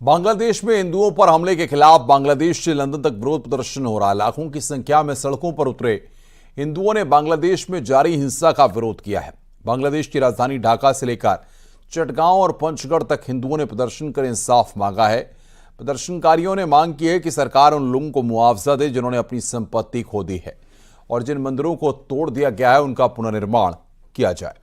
बांग्लादेश में हिंदुओं पर हमले के खिलाफ बांग्लादेश से लंदन तक विरोध प्रदर्शन हो रहा है। लाखों की संख्या में सड़कों पर उतरे हिंदुओं ने बांग्लादेश में जारी हिंसा का विरोध किया है। बांग्लादेश की राजधानी ढाका से लेकर चटगांव और पंचगढ़ तक हिंदुओं ने प्रदर्शन कर इंसाफ मांगा है। प्रदर्शनकारियों ने मांग की है कि सरकार उन लोगों को मुआवजा दे जिन्होंने अपनी संपत्ति खो दी है और जिन मंदिरों को तोड़ दिया गया है उनका पुनर्निर्माण किया जाए।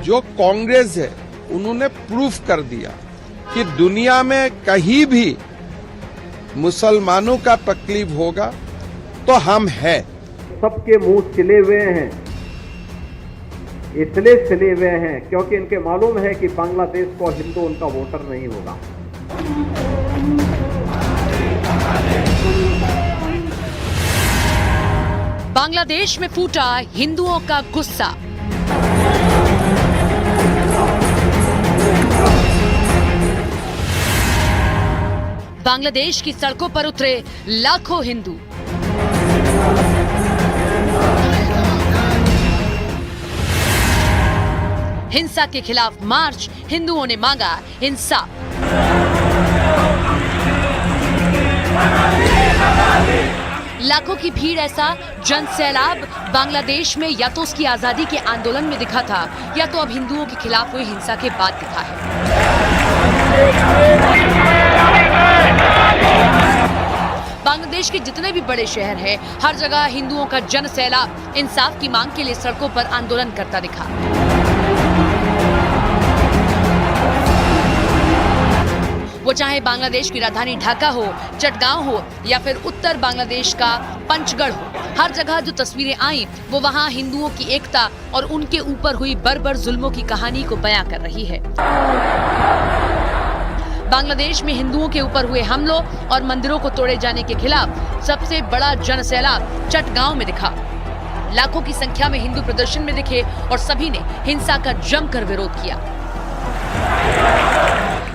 जो कांग्रेस है उन्होंने प्रूफ कर दिया कि दुनिया में कहीं भी मुसलमानों का तकलीफ होगा तो हम हैं। सबके मुंह सिले हुए हैं, इसलिए सिले हुए हैं क्योंकि इनके मालूम है कि बांग्लादेश को हिंदू उनका वोटर नहीं होगा। बांग्लादेश में फूटा हिंदुओं का गुस्सा। बांग्लादेश की सड़कों पर उतरे लाखों हिंदू। हिंसा के खिलाफ मार्च, हिंदुओं ने मांगा इंसाफ। लाखों की भीड़ ऐसा जन सैलाब बांग्लादेश में या तो उसकी आजादी के आंदोलन में दिखा था या तो अब हिंदुओं के खिलाफ हुई हिंसा के बाद दिखा है। बांग्लादेश के जितने भी बड़े शहर हैं, हर जगह हिंदुओं का जन सैलाब इंसाफ की मांग के लिए सड़कों पर आंदोलन करता दिखा। वो चाहे बांग्लादेश की राजधानी ढाका हो, चटगांव हो या फिर उत्तर बांग्लादेश का पंचगढ़ हो, हर जगह जो तस्वीरें आई वो वहां हिंदुओं की एकता और उनके ऊपर हुई बर्बर जुल्मों की कहानी को बयां कर रही है। बांग्लादेश में हिंदुओं के ऊपर हुए हमलों और मंदिरों को तोड़े जाने के खिलाफ सबसे बड़ा जन सैलाब चटगांव में दिखा। लाखों की संख्या में हिंदू प्रदर्शन में दिखे और सभी ने हिंसा का जमकर विरोध किया।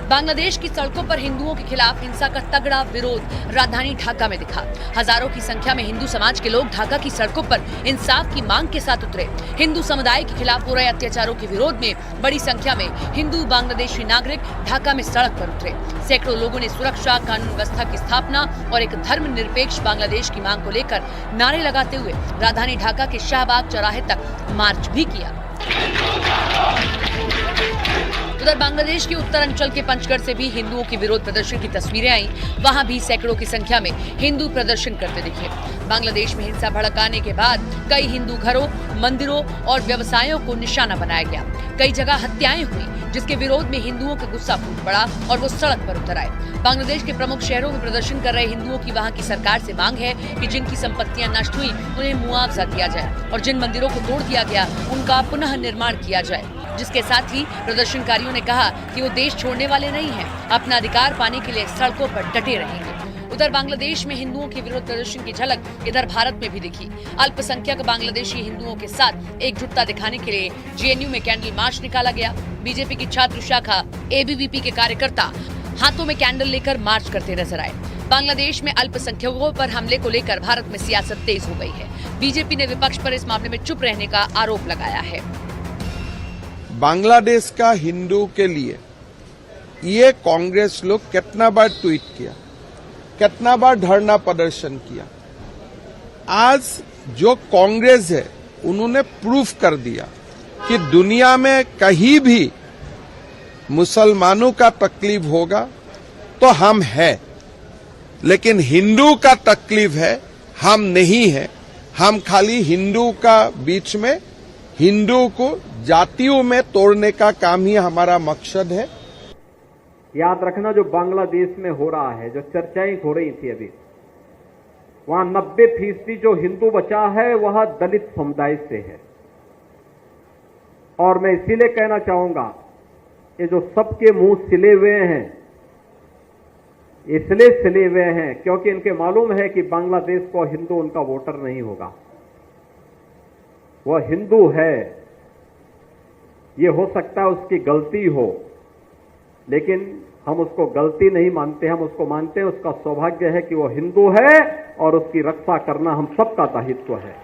बांग्लादेश की सड़कों पर हिंदुओं के खिलाफ हिंसा का तगड़ा विरोध राजधानी ढाका में दिखा। हजारों की संख्या में हिंदू समाज के लोग ढाका की सड़कों पर इंसाफ की मांग के साथ उतरे। हिंदू समुदाय के खिलाफ हो रहे अत्याचारों के विरोध में बड़ी संख्या में हिंदू बांग्लादेशी नागरिक ढाका में सड़क पर उतरे। सैकड़ों लोगों ने सुरक्षा, कानून व्यवस्था की स्थापना और एक धर्मनिरपेक्ष बांग्लादेश की मांग को लेकर नारे लगाते हुए राजधानी ढाका के शाहबाग चौराहे तक मार्च भी किया। उधर बांग्लादेश के उत्तर अंचल के पंचगढ़ से भी हिंदुओं की विरोध प्रदर्शन की तस्वीरें आई। वहां भी सैकड़ों की संख्या में हिंदू प्रदर्शन करते दिखे। बांग्लादेश में हिंसा भड़काने के बाद कई हिंदू घरों, मंदिरों और व्यवसायों को निशाना बनाया गया। कई जगह हत्याएं हुई जिसके विरोध में हिंदुओं का गुस्सा फूट पड़ा और वो सड़क पर उतर आए। बांग्लादेश के प्रमुख शहरों में प्रदर्शन कर रहे हिंदुओं की वहां की सरकार से मांग है कि जिनकी संपत्तियां नष्ट हुई उन्हें मुआवजा दिया जाए और जिन मंदिरों को तोड़ दिया गया उनका पुनः निर्माण किया जाए। जिसके साथ ही प्रदर्शनकारियों ने कहा कि वो देश छोड़ने वाले नहीं हैं, अपना अधिकार पाने के लिए सड़कों पर डटे रहेंगे। उधर बांग्लादेश में हिंदुओं के विरोध प्रदर्शन की झलक इधर भारत में भी दिखी। अल्पसंख्यक बांग्लादेशी हिंदुओं के साथ एकजुटता दिखाने के लिए जेएनयू में कैंडल मार्च निकाला गया। बीजेपी की छात्र शाखा एबीवीपी के कार्यकर्ता हाथों में कैंडल लेकर मार्च करते नजर आए। बांग्लादेश में अल्पसंख्यकों पर हमले को लेकर भारत में सियासत तेज हो गई है। बीजेपी ने विपक्ष पर इस मामले में चुप रहने का आरोप लगाया है। बांग्लादेश का हिंदू के लिए ये कांग्रेस लोग कितना बार ट्वीट किया, कितना बार धरना प्रदर्शन किया। आज जो कांग्रेस है उन्होंने प्रूफ कर दिया कि दुनिया में कहीं भी मुसलमानों का तकलीफ होगा तो हम हैं, लेकिन हिंदू का तकलीफ है हम नहीं है। हम खाली हिंदू का बीच में हिंदू को जातियों में तोड़ने का काम ही हमारा मकसद है। याद रखना जो बांग्लादेश में हो रहा है, जो चर्चाएं हो रही थी अभी, वहां 90% जो हिंदू बचा है वह दलित समुदाय से है। और मैं इसीलिए कहना चाहूंगा ये जो सबके मुंह सिले हुए हैं, इसलिए सिले हुए हैं क्योंकि इनके मालूम है कि बांग्लादेश को हिंदू उनका वोटर नहीं होगा। वह हिंदू है, ये हो सकता है उसकी गलती हो, लेकिन हम उसको गलती नहीं मानते, हम उसको मानते हैं उसका सौभाग्य है कि वो हिंदू है और उसकी रक्षा करना हम सबका दायित्व है।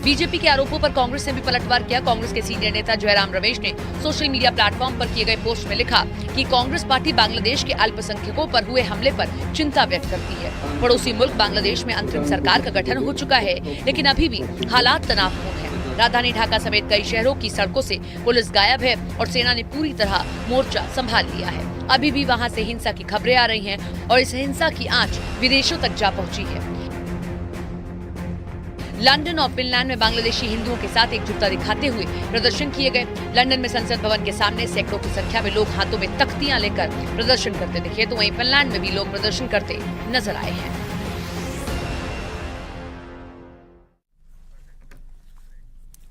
बीजेपी के आरोपों पर कांग्रेस ने भी पलटवार किया। कांग्रेस के सीनियर नेता जयराम रमेश ने सोशल मीडिया प्लेटफॉर्म पर किए गए पोस्ट में लिखा कि कांग्रेस पार्टी बांग्लादेश के अल्पसंख्यकों पर हुए हमले पर चिंता व्यक्त करती है। पड़ोसी मुल्क बांग्लादेश में अंतरिम सरकार का गठन हो चुका है, लेकिन अभी भी हालात तनावपूर्ण है। राजधानी ढाका समेत कई शहरों की सड़कों से पुलिस गायब है और सेना ने पूरी तरह मोर्चा संभाल लिया है। अभी भी वहां से हिंसा की खबरें आ रही हैं और इस हिंसा की आंच विदेशों तक जा पहुंची है। लंदन और फिनलैंड में बांग्लादेशी हिंदुओं के साथ एकजुटता दिखाते हुए प्रदर्शन किए गए। लंदन में संसद भवन के सामने सैकड़ों की संख्या में लोग हाथों में तख्तियां लेकर प्रदर्शन करते दिखे, तो वहीं फिनलैंड में भी लोग प्रदर्शन करते नजर आए हैं।